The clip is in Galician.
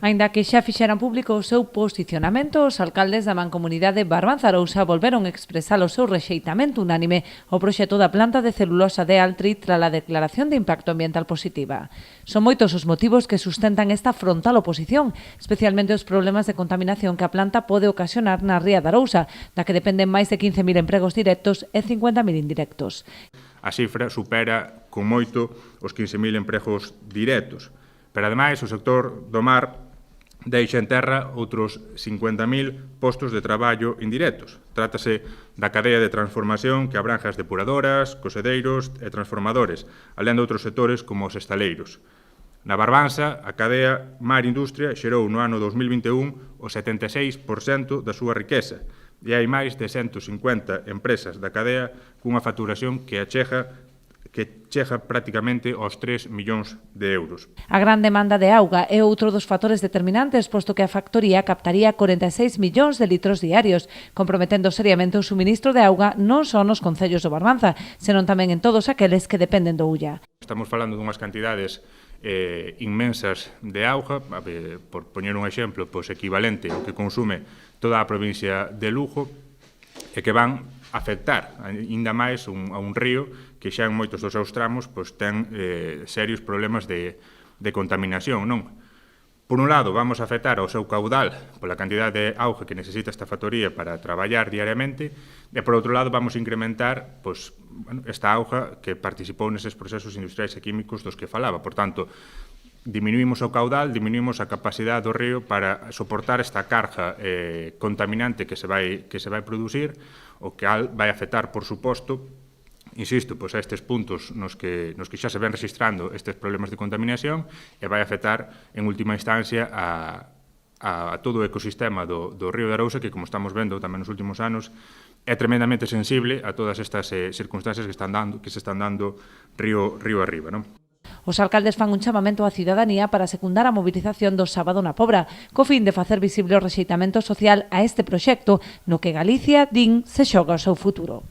Aínda que xa fixeran público o seu posicionamento, os alcaldes da Mancomunidade Barbanza-Arousa volveron expresar o seu rexeitamento unánime ao proxecto da planta de celulosa de Altri tras a declaración de impacto ambiental positiva. Son moitos os motivos que sustentan esta frontal oposición, especialmente os problemas de contaminación que a planta pode ocasionar na ría de Arousa, da que dependen máis de 15.000 empregos directos e 50.000 indirectos. A cifra supera con moito os 15.000 empregos directos, pero ademais o sector do mar deixa en terra outros 50.000 postos de traballo indirectos. Trátase da cadea de transformación que abrange as depuradoras, cosedeiros e transformadores, alén de outros sectores como os estaleiros. Na Barbanza, a cadea Mar Industria xerou no ano 2021 o 76% da súa riqueza e hai máis de 150 empresas da cadea cunha facturación que chega prácticamente aos 3 millóns de euros. A gran demanda de auga é outro dos factores determinantes, posto que a factoría captaría 46 millóns de litros diarios, comprometendo seriamente o suministro de auga non só nos concellos do Barbanza, senón tamén en todos aqueles que dependen do Ulla. Estamos falando dunhas cantidades inmensas de auga, por poñer un exemplo, equivalente ao que consume toda a provincia de Lugo, e que van afectar ainda máis a un río que xa en moitos dos seus tramos ten serios problemas de contaminación, non? Por un lado, vamos a afectar ao seu caudal pola cantidade de auga que necesita esta factoría para traballar diariamente, e por outro lado vamos a incrementar esta auga que participou neses procesos industriais e químicos dos que falaba. Por tanto, diminuímos o caudal, diminuímos a capacidade do río para soportar esta carga contaminante que se vai producir, o que vai afectar, por suposto, insisto, a estes puntos nos que xa se ven registrando estes problemas de contaminación, e vai afectar, en última instancia, a todo o ecosistema do río de Arousa, que, como estamos vendo tamén nos últimos anos, é tremendamente sensible a todas estas circunstancias que se están dando río arriba, non? Os alcaldes fan un chamamento á cidadanía para secundar a mobilización do sábado na Pobra, co fin de facer visible o rexeitamento social a este proxecto no que Galicia, din, se xoga o seu futuro.